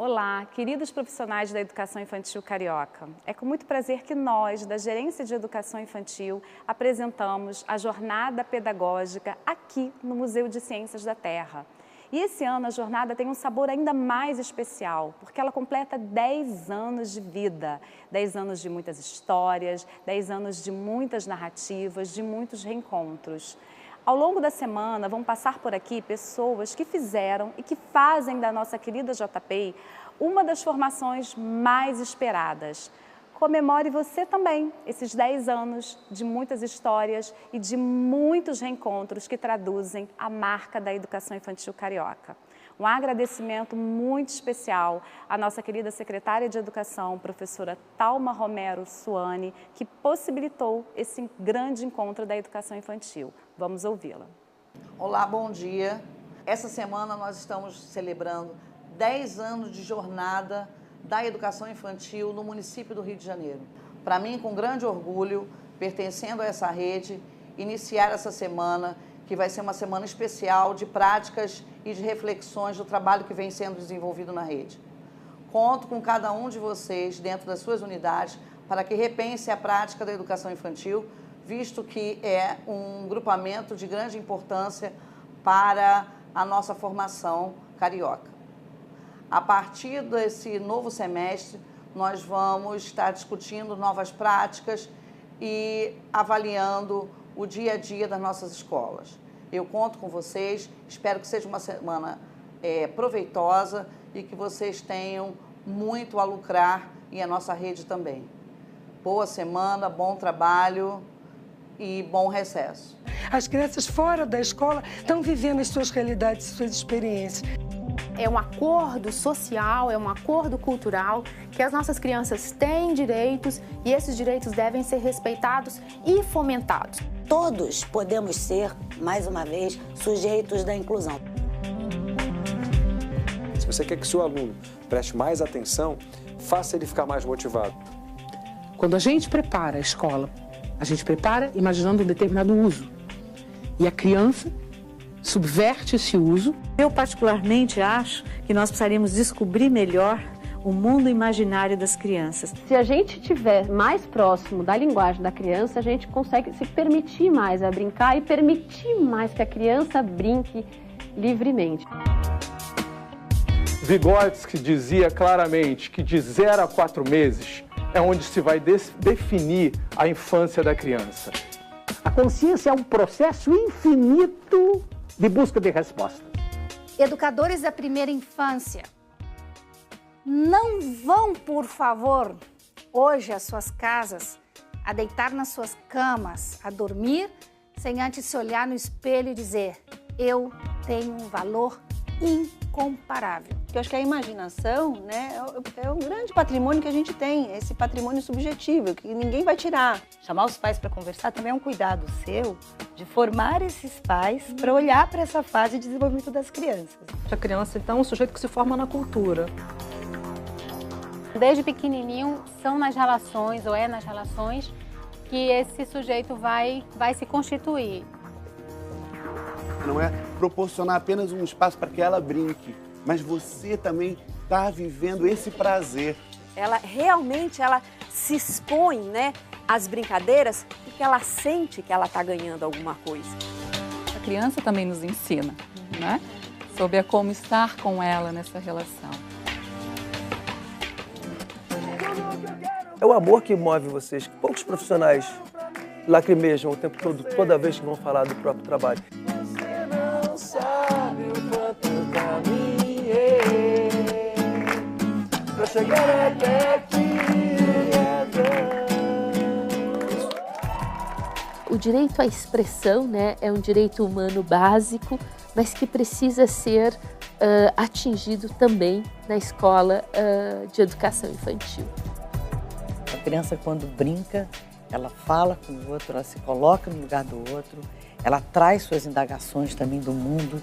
Olá, queridos profissionais da Educação Infantil Carioca. É com muito prazer que nós, da Gerência de Educação Infantil, apresentamos a Jornada Pedagógica aqui no Museu de Ciências da Terra. E esse ano a jornada tem um sabor ainda mais especial, porque ela completa 10 anos de vida. 10 anos de muitas histórias, 10 anos de muitas narrativas, de muitos reencontros. Ao longo da semana vão passar por aqui pessoas que fizeram e que fazem da nossa querida JPI uma das formações mais esperadas. Comemore você também esses 10 anos de muitas histórias e de muitos reencontros que traduzem a marca da educação infantil carioca. Um agradecimento muito especial à nossa querida secretária de Educação, professora Thalma Romero Suani, que possibilitou esse grande encontro da educação infantil. Vamos ouvi-la. Olá, bom dia. Essa semana nós estamos celebrando 10 anos de jornada da educação infantil no município do Rio de Janeiro. Para mim, com grande orgulho, pertencendo a essa rede, iniciar essa semana, que vai ser uma semana especial de práticas e de reflexões do trabalho que vem sendo desenvolvido na rede. Conto com cada um de vocês dentro das suas unidades para que repense a prática da educação infantil, visto que é um grupamento de grande importância para a nossa formação carioca. A partir desse novo semestre, nós vamos estar discutindo novas práticas e avaliando o dia a dia das nossas escolas. Eu conto com vocês, espero que seja uma semana proveitosa e que vocês tenham muito a lucrar e a nossa rede também. Boa semana, bom trabalho e bom recesso. As crianças fora da escola estão vivendo as suas realidades, suas experiências. É um acordo social, é um acordo cultural, que as nossas crianças têm direitos e esses direitos devem ser respeitados e fomentados. Todos podemos ser, mais uma vez, sujeitos da inclusão. Se você quer que seu aluno preste mais atenção, faça ele ficar mais motivado. Quando a gente prepara a escola, a gente prepara imaginando um determinado uso. E a criança subverte esse uso. Eu particularmente acho que nós precisaríamos descobrir melhor o mundo imaginário das crianças. Se a gente estiver mais próximo da linguagem da criança, a gente consegue se permitir mais a brincar e permitir mais que a criança brinque livremente. Vygotsky dizia claramente que de 0 a 4 meses é onde se vai definir a infância da criança. A consciência é um processo infinito de busca de respostas. Educadores da primeira infância, não vão, por favor, hoje às suas casas, a deitar nas suas camas, a dormir, sem antes se olhar no espelho e dizer: eu tenho um valor incomparável. Eu acho que a imaginação, né, é um grande patrimônio que a gente tem, esse patrimônio subjetivo, que ninguém vai tirar. Chamar os pais para conversar também é um cuidado seu de formar esses pais para olhar para essa fase de desenvolvimento das crianças. A criança, então, é um sujeito que se forma na cultura. Desde pequenininho, são nas relações, ou é nas relações, que esse sujeito vai se constituir. Não é proporcionar apenas um espaço para que ela brinque, mas você também está vivendo esse prazer. Ela realmente se expõe, né, às brincadeiras porque ela sente que ela está ganhando alguma coisa. A criança também nos ensina, né, sobre como estar com ela nessa relação. É o amor que move vocês. Poucos profissionais lacrimejam o tempo todo, toda vez que vão falar do próprio trabalho. Você não sabe o quanto eu caminhei pra chegar até aqui. O direito à expressão, né, é um direito humano básico, mas que precisa ser atingido também na escola de educação infantil. A criança, quando brinca, ela fala com o outro, ela se coloca no lugar do outro, ela traz suas indagações também do mundo.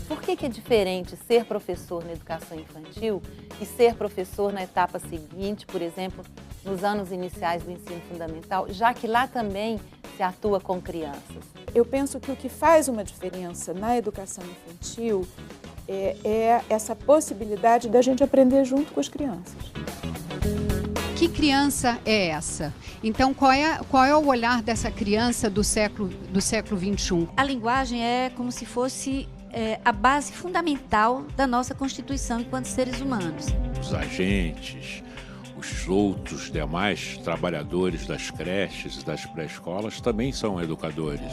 Por que é diferente ser professor na educação infantil e ser professor na etapa seguinte, por exemplo, nos anos iniciais do ensino fundamental, já que lá também se atua com crianças? Eu penso que o que faz uma diferença na educação infantil é essa possibilidade da gente aprender junto com as crianças. Que criança é essa? Então, qual é o olhar dessa criança do século XXI? A linguagem é como se fosse a base fundamental da nossa Constituição enquanto seres humanos. Os agentes, os outros demais trabalhadores das creches e das pré-escolas também são educadores.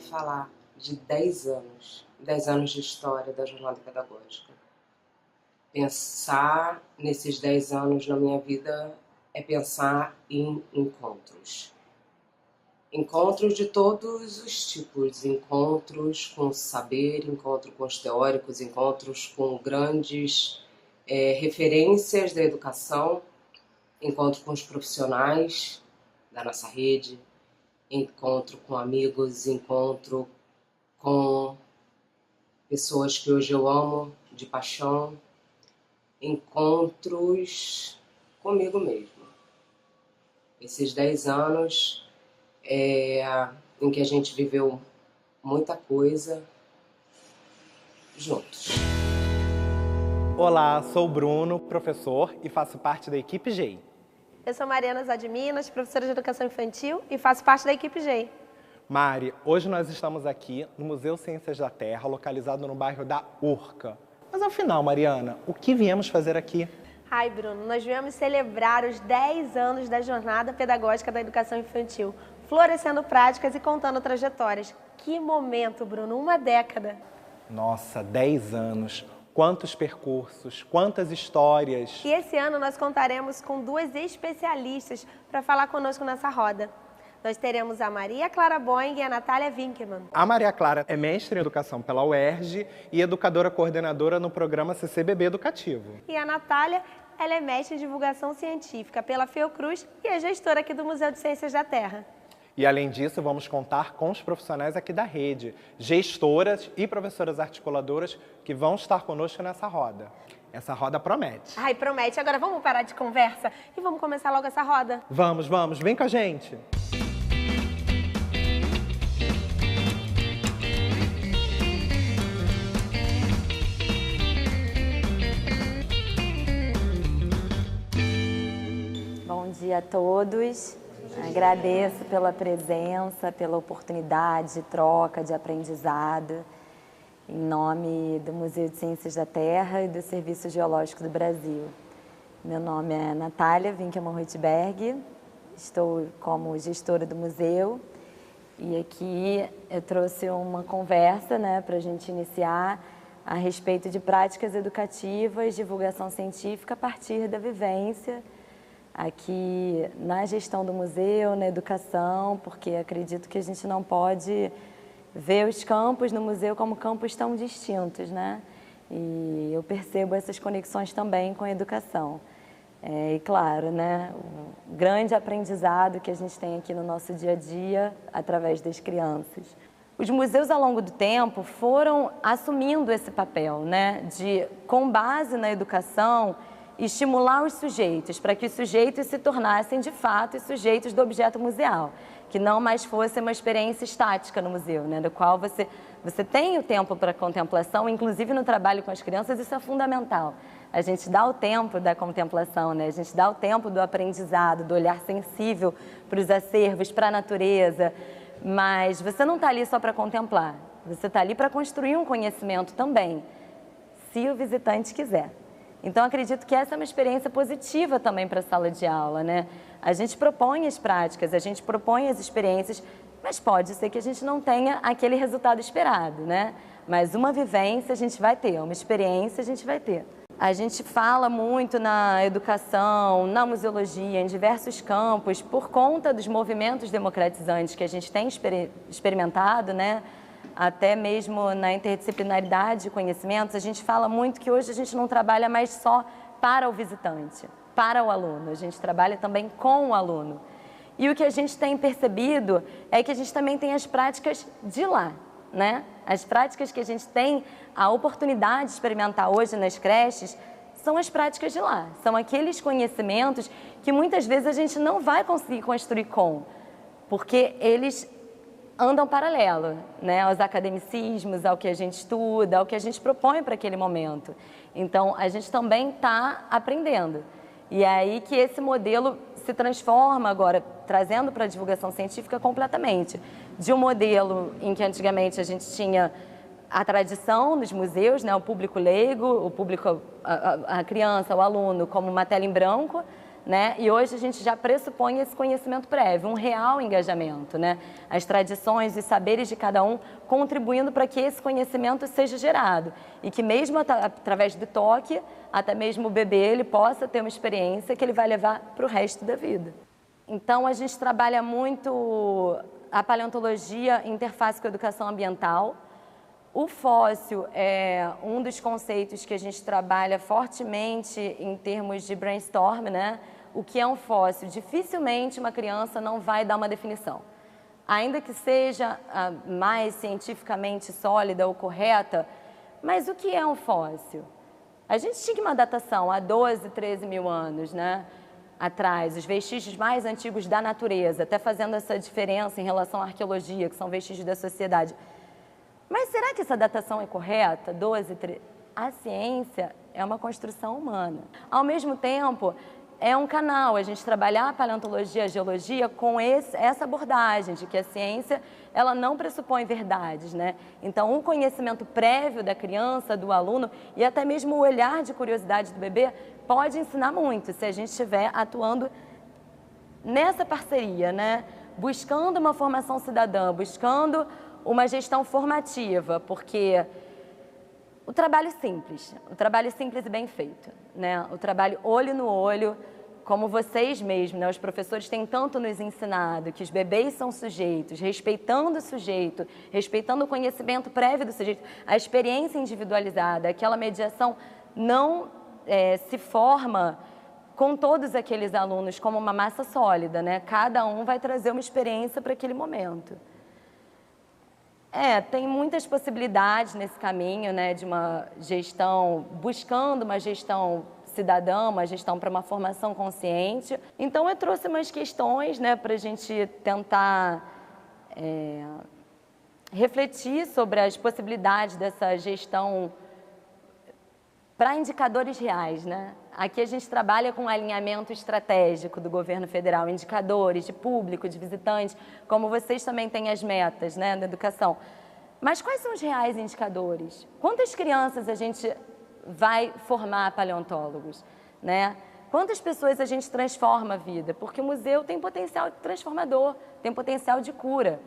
Falar de 10 anos de história da jornada pedagógica. Pensar nesses 10 anos na minha vida é pensar em encontros. Encontros de todos os tipos, encontros com o saber, encontros com os teóricos, encontros com grandes referências da educação, encontro com os profissionais da nossa rede, encontro com amigos, encontro com pessoas que hoje eu amo de paixão, encontros comigo mesmo. Esses 10 anos em que a gente viveu muita coisa juntos. Olá, sou o Bruno, professor e faço parte da equipe GEI. Eu sou Mariana Zadminas, professora de Educação Infantil e faço parte da equipe GEI. Mari, hoje nós estamos aqui no Museu Ciências da Terra, localizado no bairro da Urca. Mas afinal, Mariana, o que viemos fazer aqui? Ai, Bruno, nós viemos celebrar os 10 anos da Jornada Pedagógica da Educação Infantil, florescendo práticas e contando trajetórias. Que momento, Bruno, uma década. Nossa, 10 anos. Quantos percursos, quantas histórias. E esse ano nós contaremos com 2 especialistas para falar conosco nessa roda. Nós teremos a Maria Clara Boing e a Natália Winkelmann. A Maria Clara é mestre em Educação pela UERJ e educadora coordenadora no programa CCBB Educativo. E a Natália, ela é mestre em Divulgação Científica pela Fiocruz e é gestora aqui do Museu de Ciências da Terra. E, além disso, vamos contar com os profissionais aqui da rede, gestoras e professoras articuladoras que vão estar conosco nessa roda. Essa roda promete. Ai, promete. Agora vamos parar de conversa e vamos começar logo essa roda? Vamos, vem com a gente. Bom dia a todos. Agradeço pela presença, pela oportunidade de troca, de aprendizado, em nome do Museu de Ciências da Terra e do Serviço Geológico do Brasil. Meu nome é Natália Winkelmann-Rütberg, estou como gestora do museu e aqui eu trouxe uma conversa para a gente iniciar a respeito de práticas educativas, divulgação científica a partir da vivência aqui na gestão do museu, na educação, porque acredito que a gente não pode ver os campos no museu como campos tão distintos, né? E eu percebo essas conexões também com a educação. E claro, né, o grande aprendizado que a gente tem aqui no nosso dia a dia através das crianças. Os museus, ao longo do tempo, foram assumindo esse papel, né, de, com base na educação, estimular os sujeitos, para que os sujeitos se tornassem, de fato, os sujeitos do objeto museal, que não mais fosse uma experiência estática no museu, né, do qual você tem o tempo para contemplação, inclusive no trabalho com as crianças, isso é fundamental. A gente dá o tempo da contemplação, né? A gente dá o tempo do aprendizado, do olhar sensível para os acervos, para a natureza, mas você não está ali só para contemplar, você está ali para construir um conhecimento também, se o visitante quiser. Então, acredito que essa é uma experiência positiva também para a sala de aula, né? A gente propõe as práticas, a gente propõe as experiências, mas pode ser que a gente não tenha aquele resultado esperado, né? Mas uma vivência a gente vai ter, uma experiência a gente vai ter. A gente fala muito na educação, na museologia, em diversos campos, por conta dos movimentos democratizantes que a gente tem experimentado, né? Até mesmo na interdisciplinaridade de conhecimentos, a gente fala muito que hoje a gente não trabalha mais só para o visitante, para o aluno, a gente trabalha também com o aluno. E o que a gente tem percebido é que a gente também tem as práticas de lá. né? As práticas que a gente tem a oportunidade de experimentar hoje nas creches são as práticas de lá. São aqueles conhecimentos que muitas vezes a gente não vai conseguir construir porque eles andam paralelo, né, aos academicismos, ao que a gente estuda, ao que a gente propõe para aquele momento. Então, a gente também está aprendendo. E é aí que esse modelo se transforma agora, trazendo para a divulgação científica completamente. De um modelo em que antigamente a gente tinha a tradição nos museus, né, o público leigo, o público, a criança, o aluno, como uma tela em branco, né? E hoje a gente já pressupõe esse conhecimento prévio, um real engajamento, né? As tradições e saberes de cada um contribuindo para que esse conhecimento seja gerado e que mesmo através do toque, até mesmo o bebê, ele possa ter uma experiência que ele vai levar para o resto da vida. Então a gente trabalha muito a paleontologia em interface com a educação ambiental. O fóssil é um dos conceitos que a gente trabalha fortemente em termos de brainstorm, né? O que é um fóssil? Dificilmente uma criança não vai dar uma definição. Ainda que seja mais cientificamente sólida ou correta, mas o que é um fóssil? A gente tinha uma datação há 12, 13 mil anos, né? Atrás, os vestígios mais antigos da natureza, até fazendo essa diferença em relação à arqueologia, que são vestígios da sociedade. Mas será que essa datação é correta? 12, 13? A ciência é uma construção humana. Ao mesmo tempo, é um canal, a gente trabalhar a paleontologia, a geologia com essa abordagem de que a ciência ela não pressupõe verdades, né? Então, um conhecimento prévio da criança, do aluno e até mesmo o olhar de curiosidade do bebê pode ensinar muito se a gente estiver atuando nessa parceria, né? Buscando uma formação cidadã, buscando uma gestão formativa, porque o trabalho simples e bem feito, né? O trabalho olho no olho, como vocês mesmos, né? Os professores têm tanto nos ensinado que os bebês são sujeitos, respeitando o sujeito, respeitando o conhecimento prévio do sujeito, a experiência individualizada, aquela mediação não se forma com todos aqueles alunos como uma massa sólida, né? Cada um vai trazer uma experiência para aquele momento. Tem muitas possibilidades nesse caminho, né, de uma gestão, buscando uma gestão cidadã, uma gestão para uma formação consciente. Então, eu trouxe umas questões, né, para a gente tentar refletir sobre as possibilidades dessa gestão para indicadores reais, né? Aqui a gente trabalha com um alinhamento estratégico do governo federal, indicadores de público, de visitantes, como vocês também têm as metas, né, da educação. Mas quais são os reais indicadores? Quantas crianças a gente vai formar paleontólogos, né? Quantas pessoas a gente transforma a vida? Porque o museu tem potencial transformador, tem potencial de cura.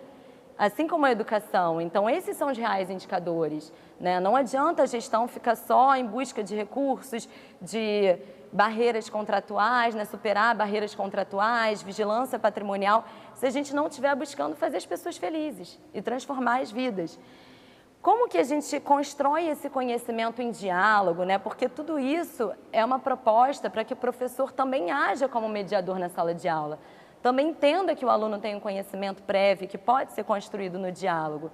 Assim como a educação. Então, esses são os reais indicadores, né? Não adianta a gestão ficar só em busca de recursos, de barreiras contratuais, né? Superar barreiras contratuais, vigilância patrimonial, se a gente não estiver buscando fazer as pessoas felizes e transformar as vidas. Como que a gente constrói esse conhecimento em diálogo, né? Porque tudo isso é uma proposta para que o professor também haja como mediador na sala de aula. Também entenda que o aluno tem um conhecimento prévio que pode ser construído no diálogo.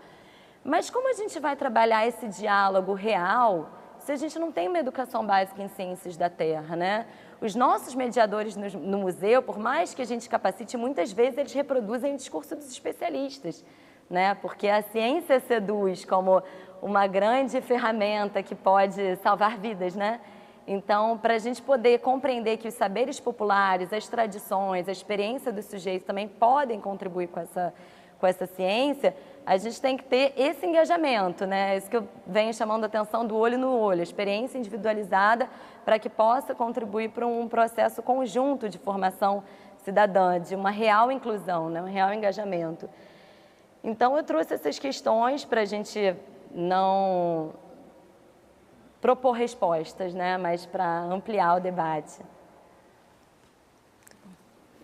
Mas como a gente vai trabalhar esse diálogo real se a gente não tem uma educação básica em ciências da Terra, né? Os nossos mediadores no museu, por mais que a gente capacite, muitas vezes eles reproduzem o discurso dos especialistas, né? Porque a ciência seduz como uma grande ferramenta que pode salvar vidas, né? Então, para a gente poder compreender que os saberes populares, as tradições, a experiência do sujeito também podem contribuir com essa ciência, a gente tem que ter esse engajamento, né? Isso que eu venho chamando a atenção do olho no olho, a experiência individualizada para que possa contribuir para um processo conjunto de formação cidadã, de uma real inclusão, né? Um real engajamento. Então, eu trouxe essas questões para a gente não propor respostas, né? Mas para ampliar o debate.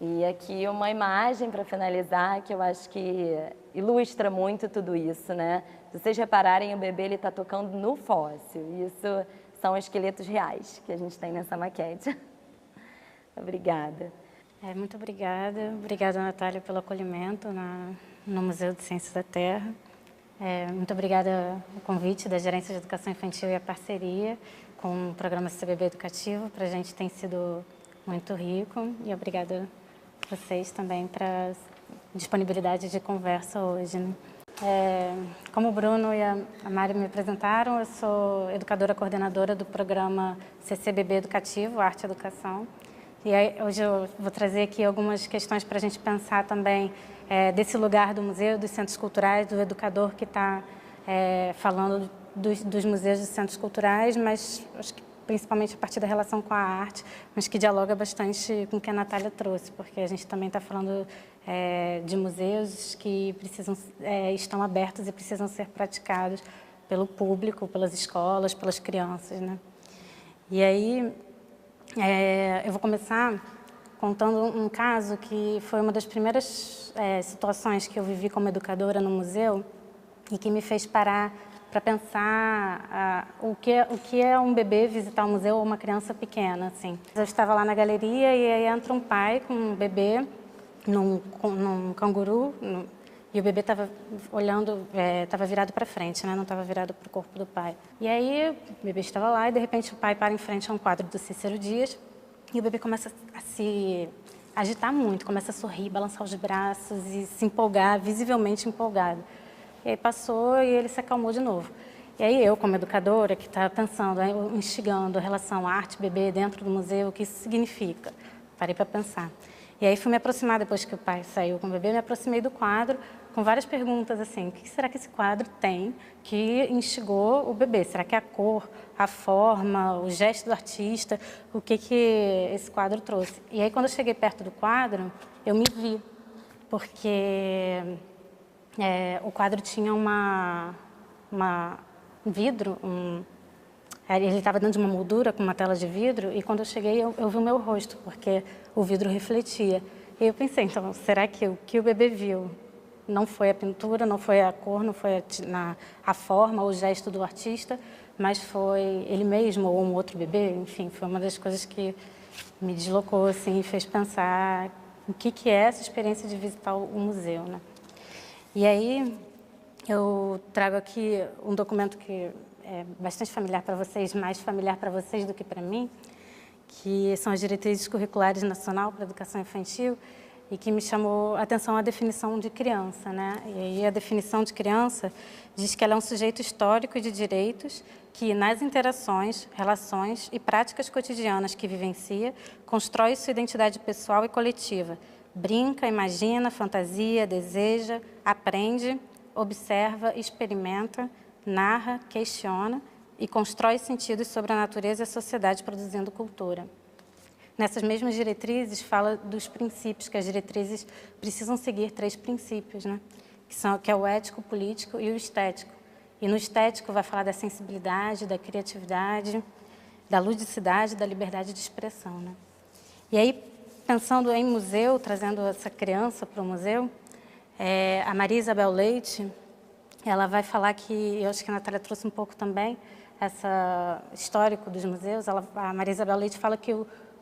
E aqui uma imagem para finalizar, que eu acho que ilustra muito tudo isso, né? Se vocês repararem, o bebê está tocando no fóssil. Isso são esqueletos reais que a gente tem nessa maquete. Obrigada. Muito obrigada. Obrigada, Natália, pelo acolhimento no Museu de Ciências da Terra. Muito obrigada ao convite da Gerência de Educação Infantil e a parceria com o programa CBB Educativo. Para a gente tem sido muito rico e obrigada a vocês também para disponibilidade de conversa hoje, né? Como o Bruno e a Mari me apresentaram, eu sou educadora coordenadora do programa CCBB Educativo, Arte e Educação. E aí, hoje eu vou trazer aqui algumas questões para a gente pensar também desse lugar do museu, dos centros culturais, do educador que está falando dos museus e centros culturais, mas acho que principalmente a partir da relação com a arte, mas que dialoga bastante com o que a Natália trouxe, porque a gente também está falando de museus que estão abertos e precisam ser praticados pelo público, pelas escolas, pelas crianças, né? E aí, eu vou começar contando um caso que foi uma das primeiras situações que eu vivi como educadora no museu e que me fez parar para pensar o que é um bebê visitar um museu ou uma criança pequena, assim. Eu estava lá na galeria e aí entra um pai com um bebê num canguru e o bebê estava olhando, estava virado para frente, né? Não estava virado para o corpo do pai. E aí o bebê estava lá e de repente o pai para em frente a um quadro do Cícero Dias e o bebê começa a se agitar muito, começa a sorrir, balançar os braços e se empolgar, visivelmente empolgado. E aí passou e ele se acalmou de novo. E aí eu, como educadora, que estava pensando, instigando a relação arte-bebê dentro do museu, o que isso significa? Parei para pensar. E aí fui me aproximar, depois que o pai saiu com o bebê, me aproximei do quadro com várias perguntas assim, o que será que esse quadro tem que instigou o bebê? Será que é a cor, a forma, o gesto do artista, o que esse quadro trouxe? E aí quando eu cheguei perto do quadro, eu me vi, porque o quadro tinha um vidro, ele estava dentro de uma moldura com uma tela de vidro e quando eu cheguei eu vi o meu rosto, porque o vidro refletia. E eu pensei, então, será que o que o bebê viu não foi a pintura, não foi a cor, não foi a forma ou o gesto do artista, mas foi ele mesmo ou um outro bebê? Enfim, foi uma das coisas que me deslocou assim, e fez pensar o que é essa experiência de visitar o museu, né? E aí eu trago aqui um documento que é bastante familiar para vocês, mais familiar para vocês do que para mim, que são as Diretrizes Curriculares Nacional para a Educação Infantil, e que me chamou a atenção a definição de criança, né? E aí a definição de criança diz que ela é um sujeito histórico de direitos que, nas interações, relações e práticas cotidianas que vivencia, constrói sua identidade pessoal e coletiva, brinca, imagina, fantasia, deseja, aprende, observa, experimenta, narra, questiona e constrói sentidos sobre a natureza e a sociedade produzindo cultura. Nessas mesmas diretrizes, fala dos princípios, que as diretrizes precisam seguir 3 princípios, né? Que é o ético, o político e o estético. E no estético vai falar da sensibilidade, da criatividade, da ludicidade, da liberdade de expressão, né? E aí, pensando em museu, trazendo essa criança para o museu, a Maria Isabel Leite, ela vai falar que, eu acho que a Natália trouxe um pouco também, essa histórico dos museus. A Maria Isabel Leite fala que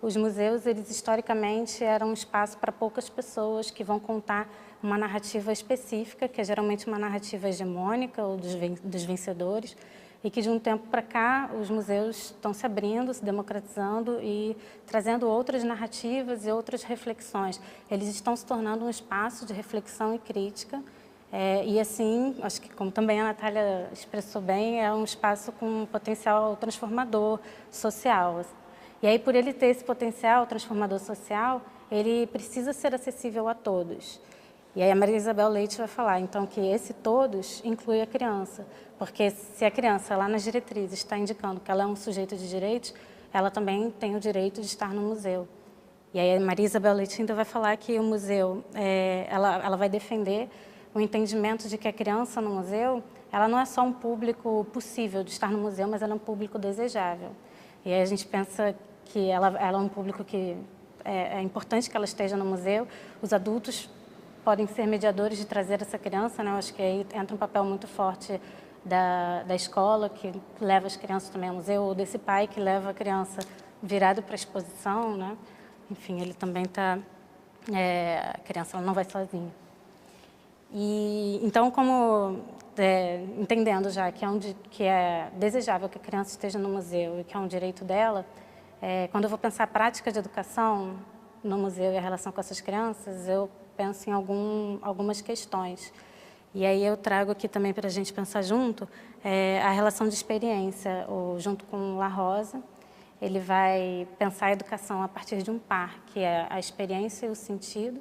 os museus, eles historicamente eram um espaço para poucas pessoas que vão contar uma narrativa específica, que é geralmente uma narrativa hegemônica ou dos vencedores, e que de um tempo para cá os museus estão se abrindo, se democratizando e trazendo outras narrativas e outras reflexões. Eles estão se tornando um espaço de reflexão e crítica, e assim, acho que como também a Natália expressou bem, é um espaço com um potencial transformador social. E aí, por ele ter esse potencial transformador social, ele precisa ser acessível a todos. E aí a Maria Isabel Leite vai falar, então, que esse todos inclui a criança, porque se a criança, lá nas diretrizes, está indicando que ela é um sujeito de direitos, ela também tem o direito de estar no museu. E aí a Maria Isabel Leite ainda vai falar que o museu, ela vai defender o entendimento de que a criança no museu, ela não é só um público possível de estar no museu, mas ela é um público desejável. E aí a gente pensa que ela é um público que é importante que ela esteja no museu. Os adultos podem ser mediadores de trazer essa criança, né? Eu acho que aí entra um papel muito forte da escola, que leva as crianças também ao museu, ou desse pai que leva a criança virado para a exposição, né? Enfim, ele também está... a criança ela não vai sozinha. E, então, como entendendo já que é desejável que a criança esteja no museu e que é um direito dela, quando eu vou pensar a prática de educação no museu e a relação com essas crianças, eu penso em algumas questões. E aí eu trago aqui também para a gente pensar junto a relação de experiência, junto com La Rosa. Ele vai pensar a educação a partir de um par, que é a experiência e o sentido,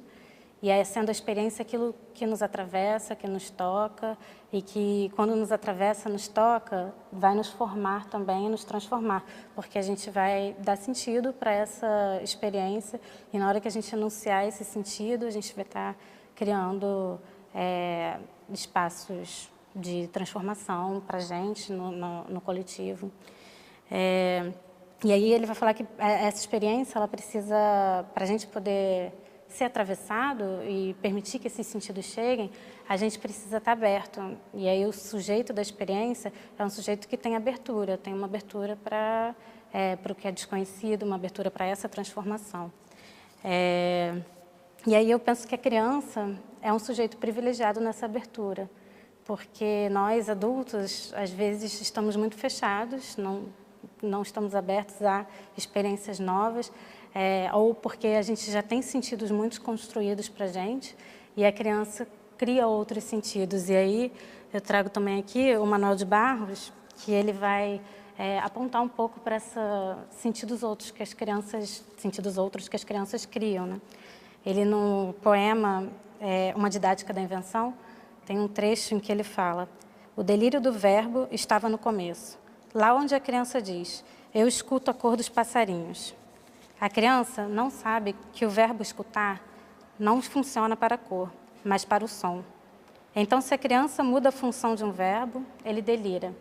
e sendo a experiência aquilo que nos atravessa, que nos toca, e que quando nos atravessa, nos toca, vai nos formar também e nos transformar, porque a gente vai dar sentido para essa experiência, e na hora que a gente anunciar esse sentido, a gente vai estar criando espaços de transformação para a gente, no coletivo. E aí ele vai falar que essa experiência, ela precisa, para a gente poder ser atravessado e permitir que esses sentidos cheguem, a gente precisa estar aberto. E aí o sujeito da experiência é um sujeito que tem abertura, tem uma abertura para o que é desconhecido, uma abertura para essa transformação. E aí eu penso que a criança é um sujeito privilegiado nessa abertura, porque nós, adultos, às vezes estamos muito fechados, não estamos abertos a experiências novas, ou porque a gente já tem sentidos muito construídos para a gente, e a criança cria outros sentidos. E aí eu trago também aqui o Manuel de Barros, que ele vai apontar um pouco para esses sentidos outros que as crianças criam, né? Ele, no poema Uma Didática da Invenção, tem um trecho em que ele fala: o delírio do verbo estava no começo, lá onde a criança diz, eu escuto a cor dos passarinhos. A criança não sabe que o verbo escutar não funciona para a cor, mas para o som. Então, se a criança muda a função de um verbo, ele delira.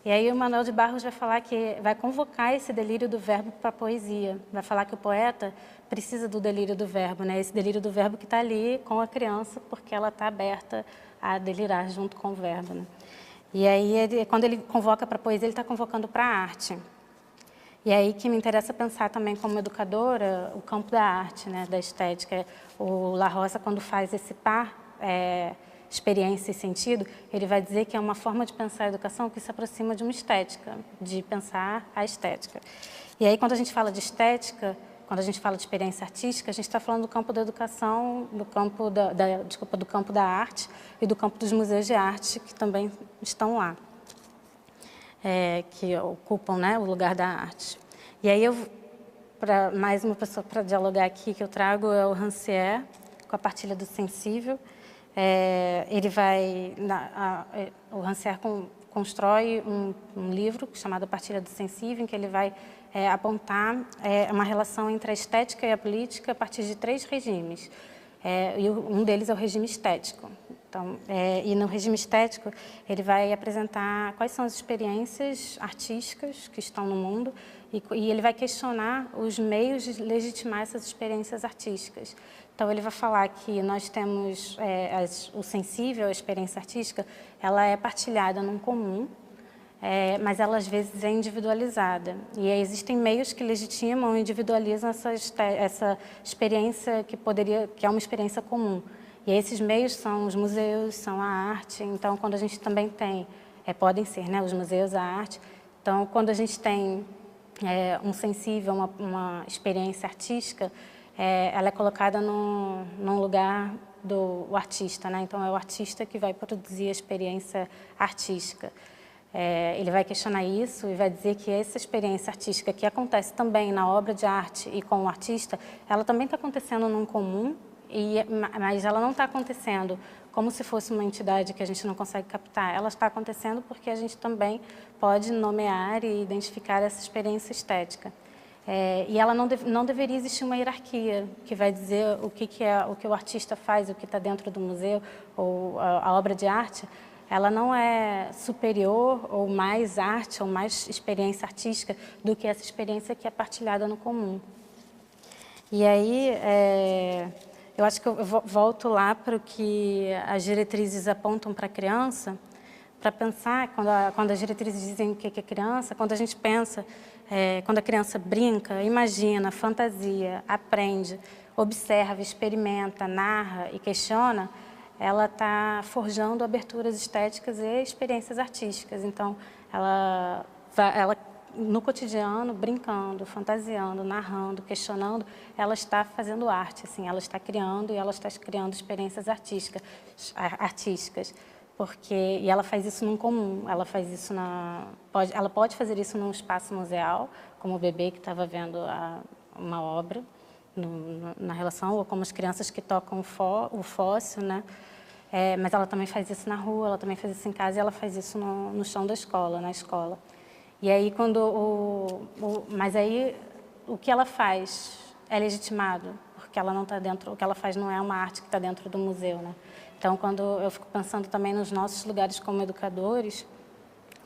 E aí o Manuel de Barros vai falar que vai convocar esse delírio do verbo para a poesia. Vai falar que o poeta precisa do delírio do verbo, né? Esse delírio do verbo que está ali com a criança, porque ela está aberta a delirar junto com o verbo, né? E aí, quando ele convoca para a poesia, ele está convocando para a arte. E aí que me interessa pensar também como educadora o campo da arte, né, da estética. O La Rosa, quando faz esse par, experiência e sentido, ele vai dizer que é uma forma de pensar a educação que se aproxima de uma estética, de pensar a estética. E aí, quando a gente fala de estética, quando a gente fala de experiência artística, a gente está falando do campo da educação, do campo do campo da arte e do campo dos museus de arte, que também estão lá. Que ocupam, né, o lugar da arte. E aí, mais uma pessoa para dialogar aqui que eu trago é o Rancière, com a partilha do sensível. O Rancière constrói um livro chamado A Partilha do Sensível, em que ele vai apontar uma relação entre a estética e a política a partir de 3 regimes. E um deles é o regime estético. Então, e no regime estético, ele vai apresentar quais são as experiências artísticas que estão no mundo e ele vai questionar os meios de legitimar essas experiências artísticas. Então, ele vai falar que nós temos o sensível, a experiência artística, ela é partilhada num comum, mas ela às vezes é individualizada. E existem meios que legitimam e individualizam essa experiência que é uma experiência comum. E esses meios são os museus, são a arte. Então, quando a gente também tem, podem ser, né, os museus, a arte. Então, quando a gente tem um sensível, uma experiência artística, ela é colocada num lugar do artista, né? Então, é o artista que vai produzir a experiência artística. Ele vai questionar isso e vai dizer que essa experiência artística que acontece também na obra de arte e com o artista, ela também está acontecendo num comum, mas ela não está acontecendo como se fosse uma entidade que a gente não consegue captar. Ela está acontecendo porque a gente também pode nomear e identificar essa experiência estética. E ela não deveria existir uma hierarquia que vai dizer o que o artista faz, o que está dentro do museu ou a obra de arte. Ela não é superior ou mais arte ou mais experiência artística do que essa experiência que é partilhada no comum. E aí, eu acho que eu volto lá para o que as diretrizes apontam para a criança, para pensar, quando as diretrizes dizem o que é criança, quando a gente pensa, quando a criança brinca, imagina, fantasia, aprende, observa, experimenta, narra e questiona, ela está forjando aberturas estéticas e experiências artísticas. Então, ela no cotidiano, brincando, fantasiando, narrando, questionando, ela está fazendo arte, assim, ela está criando e ela está criando experiências artísticas. E ela faz isso num comum, ela faz isso ela pode fazer isso num espaço museal, como o bebê que estava vendo uma obra na relação, ou como as crianças que tocam o fóssil, né? Mas ela também faz isso na rua, ela também faz isso em casa e ela faz isso no chão da escola, na escola. E aí, mas aí o que ela faz é legitimado, porque ela não está dentro, o que ela faz não é uma arte que está dentro do museu, né? Então, quando eu fico pensando também nos nossos lugares como educadores,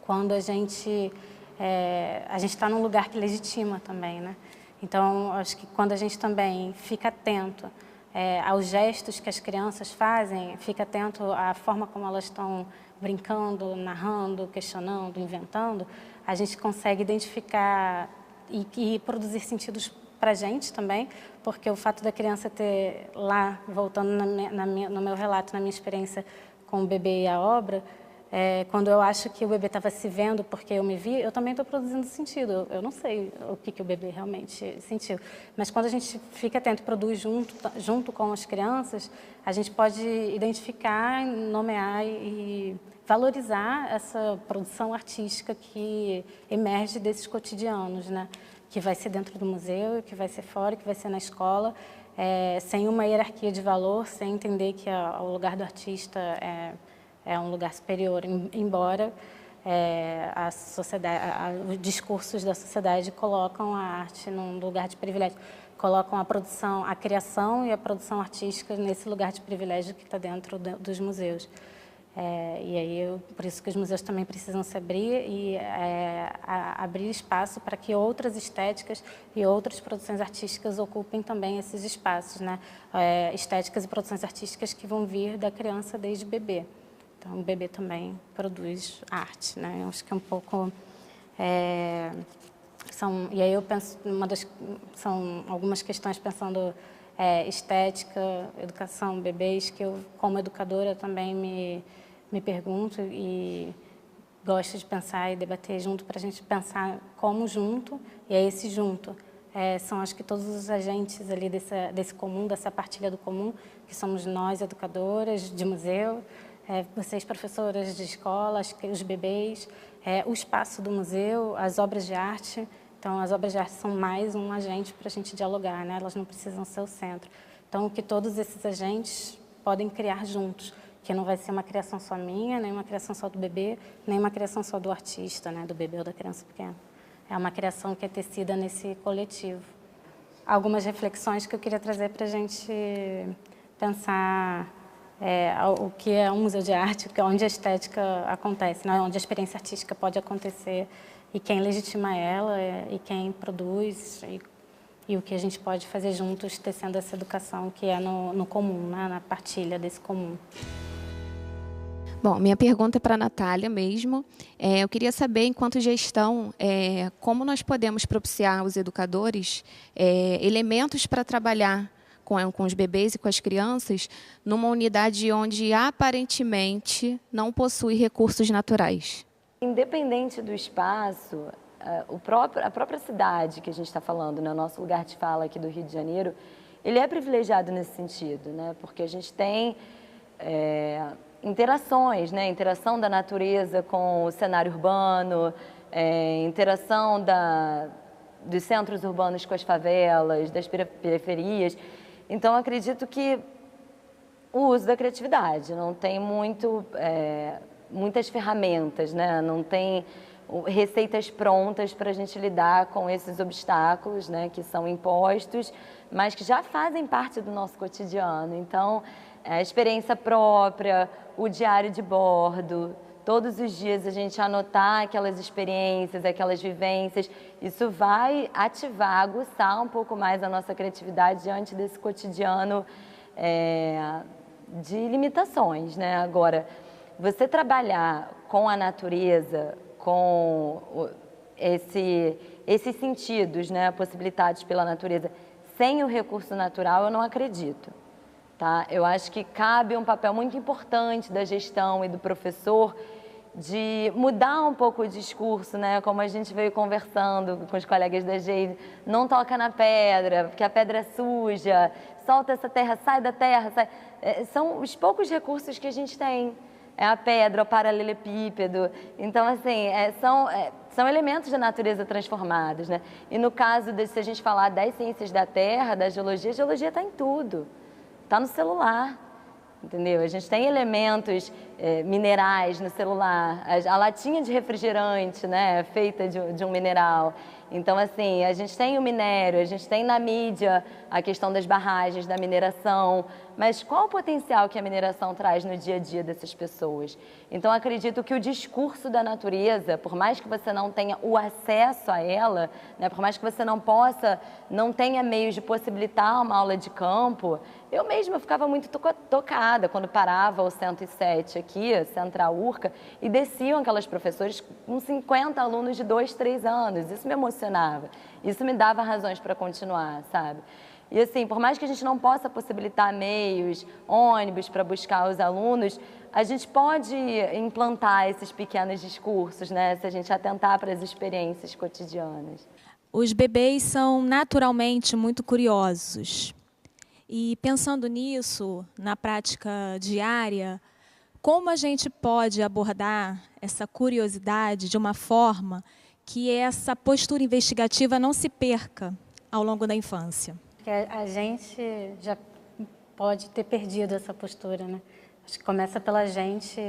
quando a gente está num lugar que legitima também, né? Então, acho que quando a gente também fica atento aos gestos que as crianças fazem, fica atento à forma como elas estão brincando, narrando, questionando, inventando, a gente consegue identificar e produzir sentidos para a gente também, porque o fato da criança ter lá, voltando no meu relato, na minha experiência com o bebê e a obra, quando eu acho que o bebê estava se vendo porque eu me vi, eu também estou produzindo sentido. Eu não sei o que o bebê realmente sentiu. Mas quando a gente fica atento e produz junto com as crianças, a gente pode identificar, nomear e valorizar essa produção artística que emerge desses cotidianos, né? Que vai ser dentro do museu, que vai ser fora, que vai ser na escola, sem uma hierarquia de valor, sem entender que o lugar do artista é um lugar superior, embora a sociedade, os discursos da sociedade colocam a arte num lugar de privilégio, colocam a produção, a criação e a produção artística nesse lugar de privilégio que está dentro dos museus. E aí, por isso que os museus também precisam se abrir e abrir espaço para que outras estéticas e outras produções artísticas ocupem também esses espaços, né? Estéticas e produções artísticas que vão vir da criança desde bebê. Então, o bebê também produz arte, né? Eu acho que é um pouco... e aí eu penso, são algumas questões pensando estética, educação, bebês, que eu, como educadora, também me pergunto e gosto de pensar e debater junto para a gente pensar como junto, e é esse junto. São, acho que, todos os agentes ali desse comum, dessa partilha do comum, que somos nós, educadoras de museu, vocês, professoras de escola, os bebês, o espaço do museu, as obras de arte. Então, as obras de arte são mais um agente para a gente dialogar, né? Elas não precisam ser o centro. Então, que todos esses agentes podem criar juntos, que não vai ser uma criação só minha, nem uma criação só do bebê, nem uma criação só do artista, né? Do bebê ou da criança pequena. É uma criação que é tecida nesse coletivo. Algumas reflexões que eu queria trazer para a gente pensar o que é um museu de arte, onde a estética acontece, né? Onde a experiência artística pode acontecer e quem legitima ela e quem produz e o que a gente pode fazer juntos, tecendo essa educação que é no comum, né? Na partilha desse comum. Bom, minha pergunta é para a Natália mesmo. Eu queria saber, enquanto gestão, como nós podemos propiciar aos educadores elementos para trabalhar com os bebês e com as crianças numa unidade onde aparentemente não possui recursos naturais. Independente do espaço, a própria cidade que a gente está falando, né, o nosso lugar de fala aqui do Rio de Janeiro, ele é privilegiado nesse sentido, né, porque a gente tem interações, né, interação da natureza com o cenário urbano, interação dos centros urbanos com as favelas, das periferias. Então, acredito que o uso da criatividade, não tem muitas ferramentas, né? Não tem receitas prontas para a gente lidar com esses obstáculos, né, que são impostos, mas que já fazem parte do nosso cotidiano. Então, a experiência própria, o diário de bordo, todos os dias a gente anotar aquelas experiências, aquelas vivências, isso vai ativar, aguçar um pouco mais a nossa criatividade diante desse cotidiano de limitações, né? Agora, você trabalhar com a natureza, com esses sentidos, né, possibilitados pela natureza, sem o recurso natural, eu não acredito. tá? Eu acho que cabe um papel muito importante da gestão e do professor de mudar um pouco o discurso, né? Como a gente veio conversando com os colegas da Geide, não toca na pedra, porque a pedra é suja, solta essa terra, sai da terra, sai. São os poucos recursos que a gente tem. É a pedra, o paralelepípedo. Então, assim, são elementos da natureza transformados, né? E no caso, se a gente falar das ciências da Terra, da geologia, a geologia está em tudo. Está no celular, entendeu? A gente tem elementos minerais no celular. A latinha de refrigerante, né, é feita de um mineral. Então, assim, a gente tem o minério, a gente tem na mídia a questão das barragens, da mineração, mas qual o potencial que a mineração traz no dia a dia dessas pessoas? Então, acredito que o discurso da natureza, por mais que você não tenha o acesso a ela, né, por mais que você não tenha meios de possibilitar uma aula de campo, eu mesma ficava muito tocada quando parava o 107 aqui, Central Urca, e desciam aquelas professoras com 50 alunos de 2, 3 anos. Isso me emocionava, isso me dava razões para continuar, sabe? E assim, por mais que a gente não possa possibilitar meios, ônibus para buscar os alunos, a gente pode implantar esses pequenos discursos, né? Se a gente atentar para as experiências cotidianas. Os bebês são naturalmente muito curiosos. E pensando nisso, na prática diária, como a gente pode abordar essa curiosidade de uma forma que essa postura investigativa não se perca ao longo da infância? A gente já pode ter perdido essa postura, né? Acho que começa pela gente,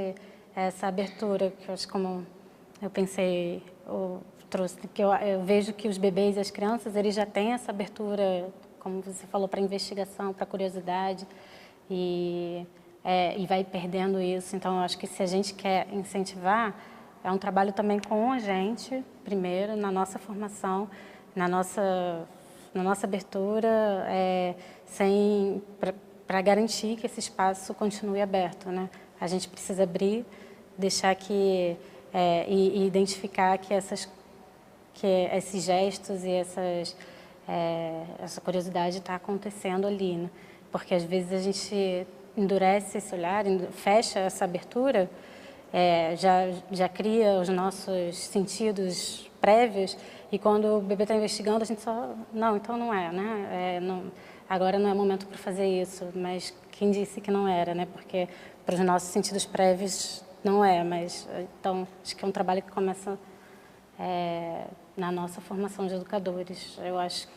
essa abertura, que eu acho, como eu pensei, eu trouxe, porque eu vejo que os bebês e as crianças, eles já têm essa abertura, como você falou, para investigação, para curiosidade, e vai perdendo isso. Então, eu acho que se a gente quer incentivar, é um trabalho também com a gente, primeiro, na nossa formação, na nossa abertura, para garantir que esse espaço continue aberto, né? A gente precisa abrir, deixar que e identificar que esses gestos e essa curiosidade está acontecendo ali, né? Porque às vezes a gente endurece esse olhar, fecha essa abertura, já cria os nossos sentidos prévios, e quando o bebê está investigando, a gente só... Não, então não é, né? Agora não é momento para fazer isso, mas quem disse que não era, né? Porque para os nossos sentidos prévios não é, mas... Então, acho que é um trabalho que começa na nossa formação de educadores. Eu acho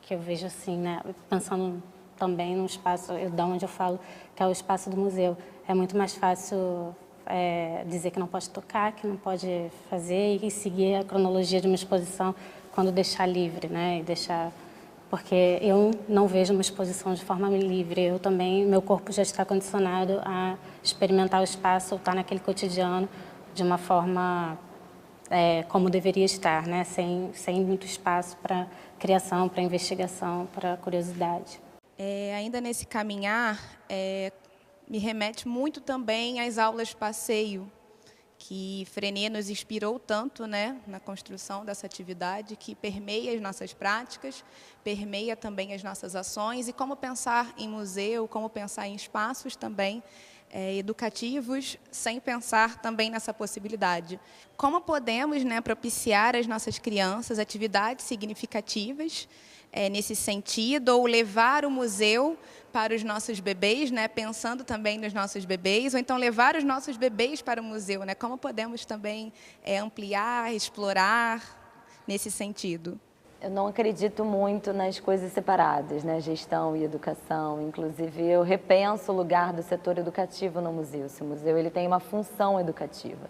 que eu vejo assim, né? Pensando também no espaço, da onde eu falo, que é o espaço do museu. É muito mais fácil dizer que não pode tocar, que não pode fazer e seguir a cronologia de uma exposição quando deixar livre, né? E deixar... Porque eu não vejo uma exposição de forma livre. Eu também, meu corpo já está condicionado a experimentar o espaço, ou estar naquele cotidiano de uma forma como deveria estar, né? Sem muito espaço para criação, para investigação, para curiosidade. Ainda nesse caminhar, me remete muito também às aulas passeio, que Freinet nos inspirou tanto, né, na construção dessa atividade, que permeia as nossas práticas, permeia também as nossas ações, e como pensar em museu, como pensar em espaços também educativos, sem pensar também nessa possibilidade. Como podemos, né, propiciar às nossas crianças atividades significativas nesse sentido, ou levar o museu para os nossos bebês, né, pensando também nos nossos bebês, ou então levar os nossos bebês para o museu, né? Como podemos também ampliar, explorar nesse sentido? Eu não acredito muito nas coisas separadas, né? Gestão e educação. Inclusive, eu repenso o lugar do setor educativo no museu. Esse museu ele tem uma função educativa,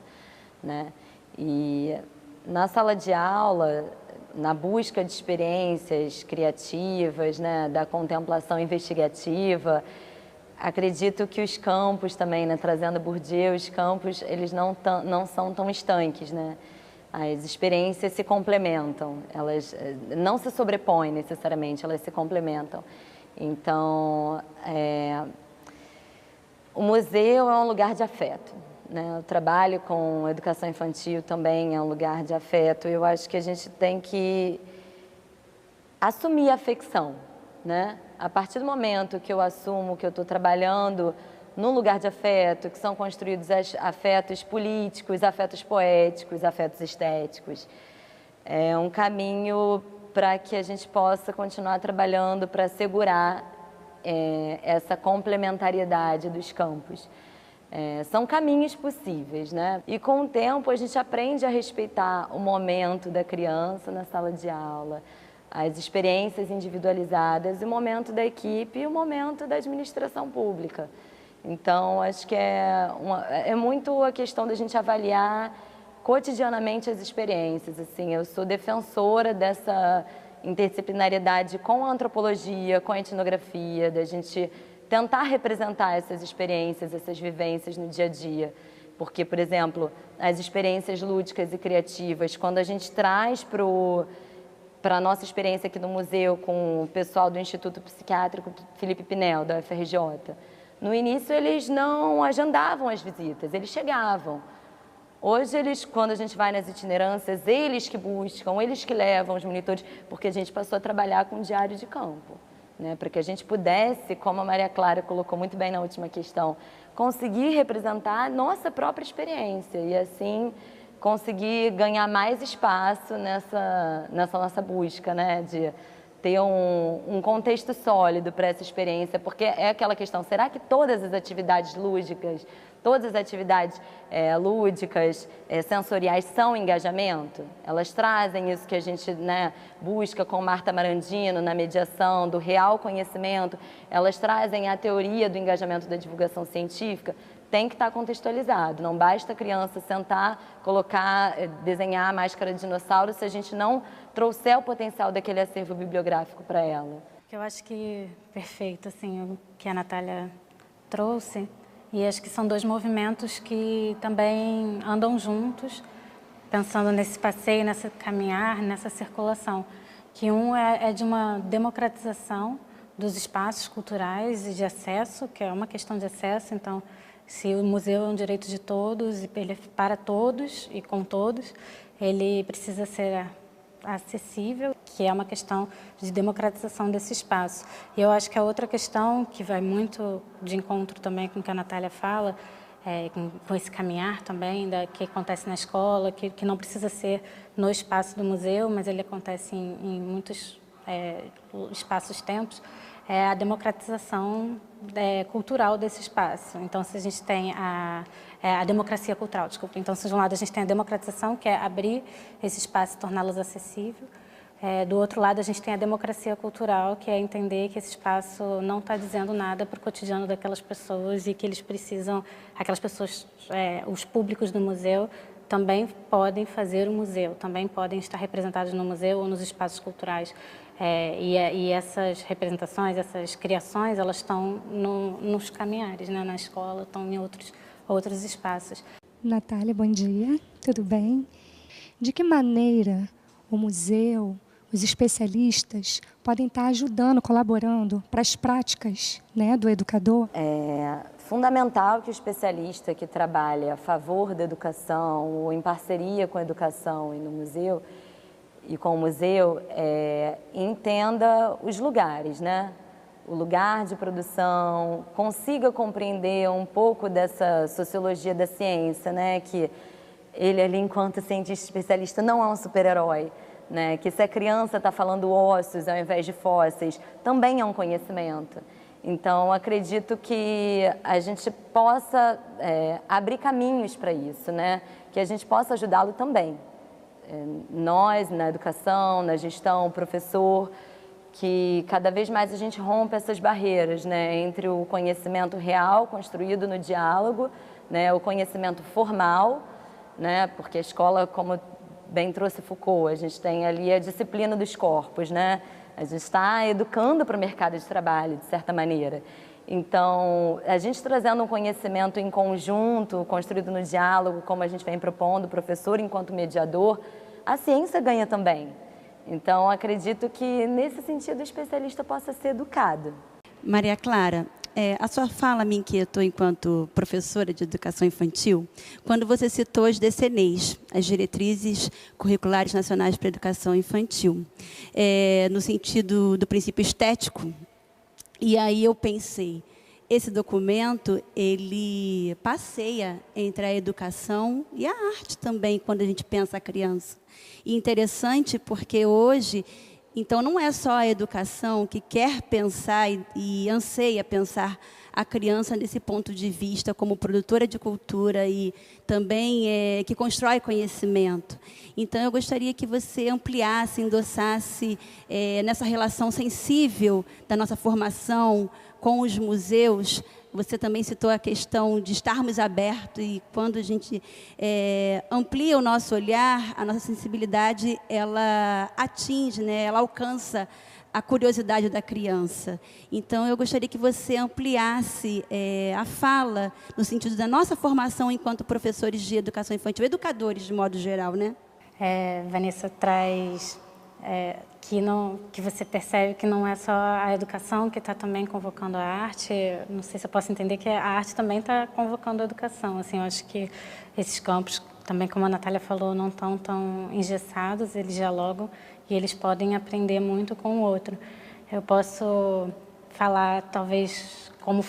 né? E na sala de aula, na busca de experiências criativas, né, da contemplação investigativa, acredito que os campos também, né, trazendo Bourdieu, os campos eles não são tão estanques, né? As experiências se complementam, elas não se sobrepõem necessariamente, elas se complementam. Então, o museu é um lugar de afeto, né? O trabalho com educação infantil também é um lugar de afeto. Eu acho que a gente tem que assumir a afecção, né? A partir do momento que eu assumo que eu estou trabalhando num lugar de afeto, que são construídos afetos políticos, afetos poéticos, afetos estéticos, é um caminho para que a gente possa continuar trabalhando para assegurar essa complementariedade dos campos. São caminhos possíveis, né? E com o tempo a gente aprende a respeitar o momento da criança na sala de aula, as experiências individualizadas, o momento da equipe e o momento da administração pública. Então, acho que é muito a questão da gente avaliar cotidianamente as experiências. Assim, eu sou defensora dessa interdisciplinariedade com a antropologia, com a etnografia, da gente tentar representar essas experiências, essas vivências no dia a dia. Porque, por exemplo, as experiências lúdicas e criativas, quando a gente traz para a nossa experiência aqui no museu com o pessoal do Instituto Psiquiátrico Felipe Pinel, da UFRJ, no início eles não agendavam as visitas, eles chegavam. Hoje, quando a gente vai nas itinerâncias, eles que buscam, eles que levam os monitores, porque a gente passou a trabalhar com diário de campo, né? Para que a gente pudesse, como a Maria Clara colocou muito bem na última questão, conseguir representar a nossa própria experiência e, assim, conseguir ganhar mais espaço nessa nossa busca, né? De ter um contexto sólido para essa experiência, porque é aquela questão, será que todas as atividades lúdicas, todas as atividades lúdicas, sensoriais são engajamento? Elas trazem isso que a gente, né, busca com Marta Marandino na mediação do real conhecimento, elas trazem a teoria do engajamento da divulgação científica, tem que estar contextualizado, não basta a criança sentar, colocar, desenhar a máscara de dinossauro se a gente não trouxer o potencial daquele acervo bibliográfico para ela. Eu acho que perfeito, assim, o que a Natália trouxe, e acho que são dois movimentos que também andam juntos, pensando nesse passeio, nesse caminhar, nessa circulação, que um é de uma democratização dos espaços culturais e de acesso, que é uma questão de acesso, então, se o museu é um direito de todos, e ele é para todos e com todos, ele precisa ser acessível, que é uma questão de democratização desse espaço. E eu acho que a outra questão, que vai muito de encontro também com o que a Natália fala, com esse caminhar também, que acontece na escola, que não precisa ser no espaço do museu, mas ele acontece em muitos espaços-tempos, é a democratização cultural desse espaço. Então, se a gente tem a democracia cultural, desculpa. Então, se de um lado a gente tem a democratização, que é abrir esse espaço e torná-los acessível, do outro lado a gente tem a democracia cultural, que é entender que esse espaço não está dizendo nada para o cotidiano daquelas pessoas e que eles precisam, aquelas pessoas, os públicos do museu, também podem fazer o museu, também podem estar representados no museu ou nos espaços culturais. E essas representações, essas criações, elas estão nos caminhares, né? Na escola, estão em outros espaços. Natália, bom dia, tudo bem? De que maneira o museu, os especialistas podem estar ajudando, colaborando para as práticas, né, do educador? É fundamental que o especialista que trabalha a favor da educação ou em parceria com a educação e no museu e com o museu entenda os lugares, né? O lugar de produção, consiga compreender um pouco dessa sociologia da ciência, né? Que ele ali, enquanto cientista especialista, não é um super-herói, né? Que se a criança está falando ossos ao invés de fósseis, também é um conhecimento. Então, acredito que a gente possa abrir caminhos para isso, né? Que a gente possa ajudá-lo também. Nós, na educação, na gestão, o professor, que cada vez mais a gente rompe essas barreiras, né, entre o conhecimento real, construído no diálogo, né, o conhecimento formal, né, porque a escola, como bem trouxe Foucault, a gente tem ali a disciplina dos corpos, né, a gente está educando para o mercado de trabalho, de certa maneira. Então, a gente trazendo um conhecimento em conjunto, construído no diálogo, como a gente vem propondo, o professor enquanto mediador, a ciência ganha também. Então, acredito que, nesse sentido, o especialista possa ser educado. Maria Clara, a sua fala me inquietou enquanto professora de educação infantil, quando você citou as DCNEs, as Diretrizes Curriculares Nacionais para a Educação Infantil, no sentido do princípio estético. E aí eu pensei, esse documento, ele passeia entre a educação e a arte também, quando a gente pensa a criança. E interessante porque hoje... Então, não é só a educação que quer pensar e anseia pensar a criança nesse ponto de vista como produtora de cultura e também que constrói conhecimento. Então, eu gostaria que você ampliasse, endossasse nessa relação sensível da nossa formação com os museus. Você também citou a questão de estarmos abertos e quando a gente amplia o nosso olhar, a nossa sensibilidade, ela atinge, né? Ela alcança a curiosidade da criança. Então, eu gostaria que você ampliasse a fala no sentido da nossa formação enquanto professores de educação infantil, educadores de modo geral, né? Vanessa traz... que você percebe que não é só a educação que está também convocando a arte. Não sei se eu posso entender que a arte também está convocando a educação. Assim, eu acho que esses campos, também como a Natália falou, não estão tão engessados, eles dialogam e eles podem aprender muito com o outro. Eu posso falar, talvez, como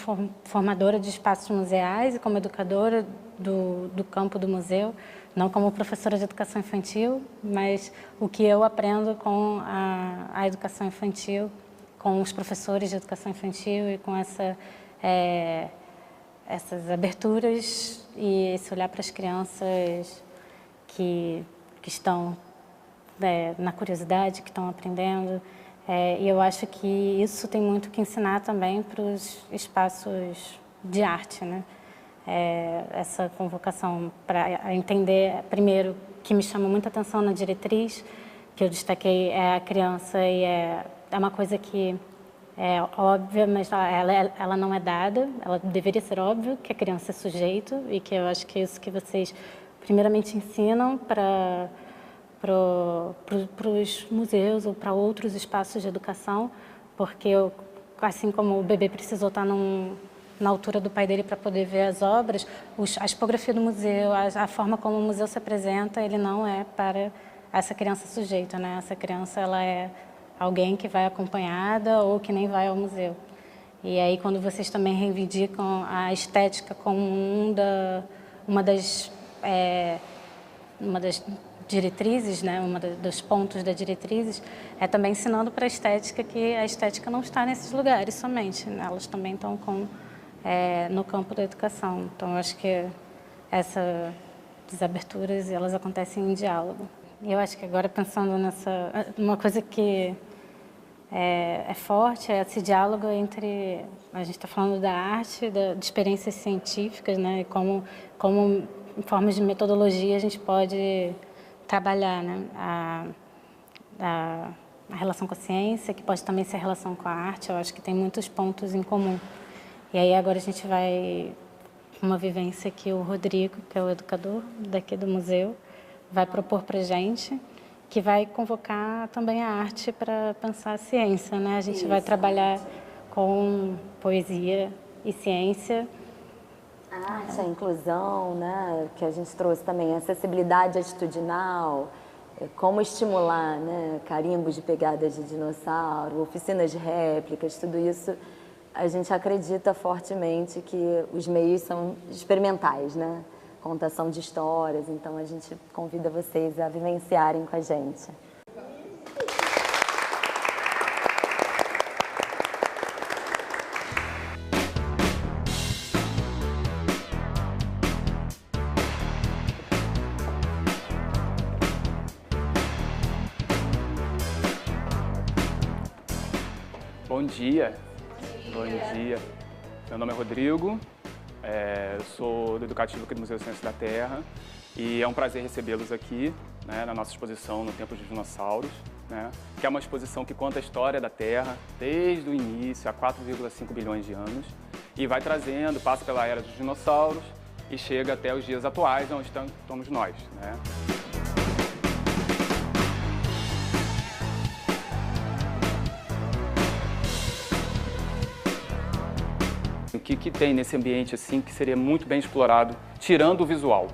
formadora de espaços museais e como educadora do campo do museu, não como professora de educação infantil, mas o que eu aprendo com a educação infantil, com os professores de educação infantil e com essas aberturas e esse olhar para as crianças que estão na curiosidade, que estão aprendendo. E eu acho que isso tem muito que ensinar também para os espaços de arte, né? Essa convocação para entender, primeiro, que me chama muita atenção na diretriz, que eu destaquei, é a criança, e é uma coisa que é óbvia, mas ela não é dada, ela deveria ser óbvio, que a criança é sujeito, e que eu acho que é isso que vocês, primeiramente, ensinam para os museus ou para outros espaços de educação, porque, assim como o bebê precisou estar na altura do pai dele para poder ver as obras, a tipografia do museu, a forma como o museu se apresenta, ele não é para essa criança sujeita, né? Essa criança, ela é alguém que vai acompanhada ou que nem vai ao museu. E aí, quando vocês também reivindicam a estética como uma das diretrizes, né? Dos pontos da diretrizes, é também ensinando para a estética que a estética não está nesses lugares somente, né? Elas também estão no campo da educação. Então, eu acho que essas aberturas, elas acontecem em diálogo. E eu acho que agora, pensando uma coisa que é forte, é esse diálogo entre, a gente está falando da arte, de experiências científicas, né? E como em formas de metodologia a gente pode trabalhar, né? A relação com a ciência, que pode também ser a relação com a arte. Eu acho que tem muitos pontos em comum. E aí agora a gente vai uma vivência que o Rodrigo, que é o educador daqui do museu, vai propor para a gente, que vai convocar também a arte para pensar a ciência, né? A gente vai trabalhar com poesia e ciência. A arte, a inclusão, né? Que a gente trouxe também, a acessibilidade atitudinal, como estimular, né? Carimbos de pegadas de dinossauro, oficinas de réplicas, tudo isso. A gente acredita fortemente que os meios são experimentais, né? Contação de histórias, então a gente convida vocês a vivenciarem com a gente. Bom dia. Bom dia. Meu nome é Rodrigo, eu sou do Educativo aqui do Museu Ciências da Terra e é um prazer recebê-los aqui, né, na nossa exposição No Tempo dos Dinossauros, né, que é uma exposição que conta a história da Terra desde o início, há 4,5 bilhões de anos, e vai trazendo, passa pela era dos dinossauros e chega até os dias atuais, onde estamos nós, né. O que tem nesse ambiente assim que seria muito bem explorado, tirando o visual?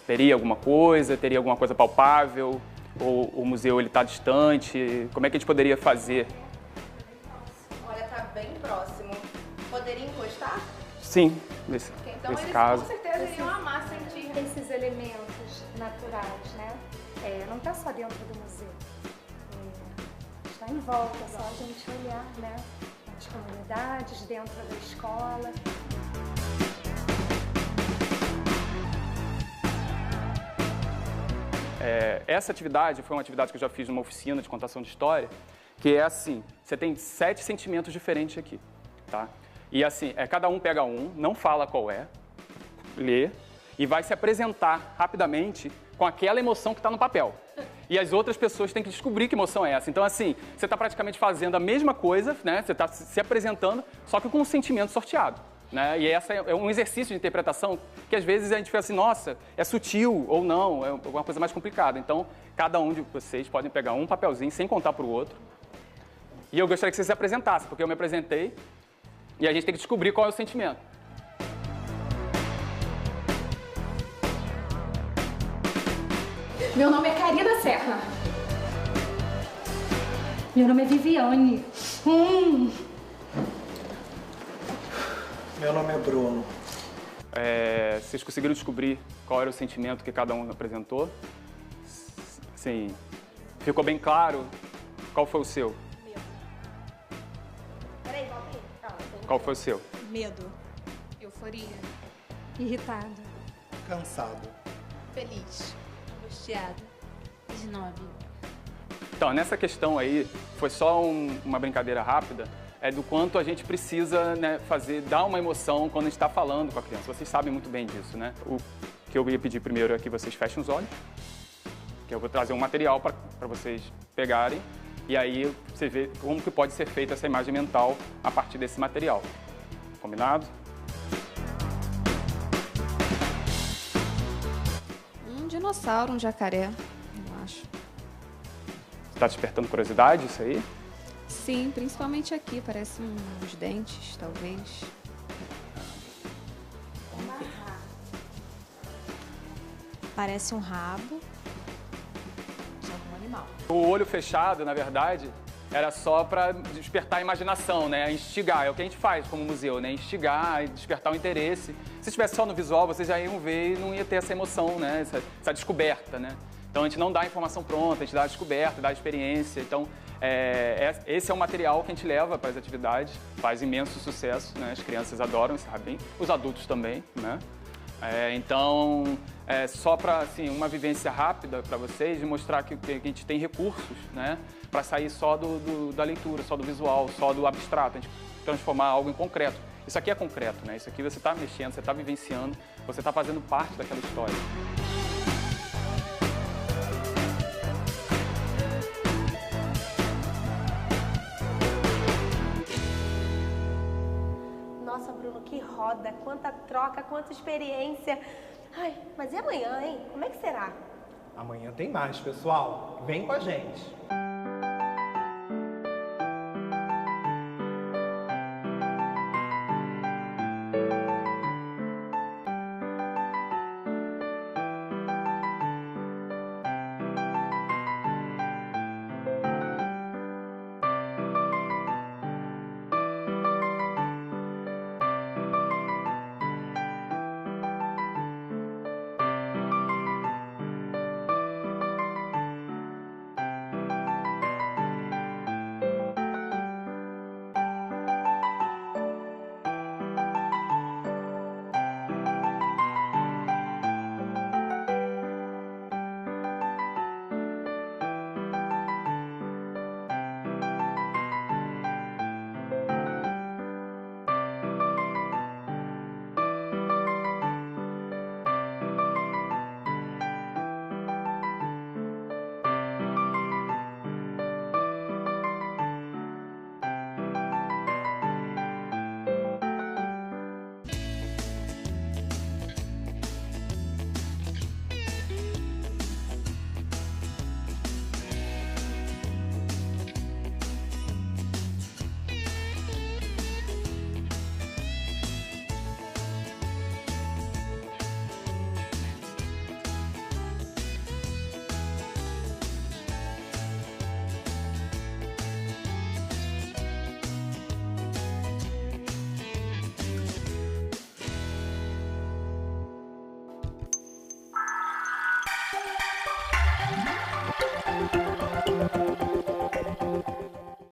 Teria alguma coisa palpável? Ou o museu está distante? Como é que a gente poderia fazer? Olha, está bem próximo. Poderia encostar? Sim, nesse Então eles caso. com certeza iriam amar sentir esses elementos naturais, né? Não está só dentro do museu. Está em volta, só a gente olhar, né? As comunidades, dentro da escola. Essa atividade foi uma atividade que eu já fiz numa oficina de contação de história, que é assim, você tem 7 sentimentos diferentes aqui, tá? E assim, cada um pega um, não fala qual é, lê, e vai se apresentar rapidamente com aquela emoção que está no papel. E as outras pessoas têm que descobrir que emoção é essa. Então, assim, você está praticamente fazendo a mesma coisa, né? Você está se apresentando, só que com um sentimento sorteado. Né? E essa é um exercício de interpretação que às vezes a gente fica assim, nossa, é sutil ou não, é uma coisa mais complicada. Então, cada um de vocês podem pegar um papelzinho sem contar para o outro. E eu gostaria que vocês se apresentassem, porque eu me apresentei e a gente tem que descobrir qual é o sentimento. Meu nome é Karina Serra. Meu nome é Viviane. Meu nome é Bruno. Vocês conseguiram descobrir qual era o sentimento que cada um apresentou? Sim. Ficou bem claro? Qual foi o seu? Medo. Peraí, volta aí. Qual foi o seu? Medo. Euforia. Irritado. Cansado. Feliz. Angustiado. Snob. Então, nessa questão aí, foi só uma brincadeira rápida, do quanto a gente precisa, né, dar uma emoção quando a gente está falando com a criança. Vocês sabem muito bem disso, né? O que eu ia pedir primeiro é que vocês fechem os olhos, que eu vou trazer um material para vocês pegarem, e aí você vê como que pode ser feita essa imagem mental a partir desse material. Combinado? Um dinossauro, um jacaré, eu acho. Está despertando curiosidade isso aí? Sim, principalmente aqui, parece uns dentes, talvez. Parece um rabo de algum animal. O olho fechado, na verdade, era só para despertar a imaginação, né? Instigar, é o que a gente faz como museu, né? Instigar, despertar o interesse. Se estivesse só no visual, vocês já iam ver e não ia ter essa emoção, né? Essa descoberta, né? Então a gente não dá a informação pronta, a gente dá a descoberta, dá a experiência. Então esse é o material que a gente leva para as atividades, faz imenso sucesso, né? As crianças adoram, sabem, os adultos também, né? Então, só para assim, uma vivência rápida para vocês, de mostrar que a gente tem recursos, né? Para sair só da leitura, só do visual, só do abstrato, a gente transformar algo em concreto. Isso aqui é concreto, né? Isso aqui você está mexendo, você está vivenciando, você está fazendo parte daquela história. Nossa, Bruno, que roda, quanta troca, quanta experiência. Ai, mas e amanhã, hein? Como é que será? Amanhã tem mais, pessoal. Vem com a gente.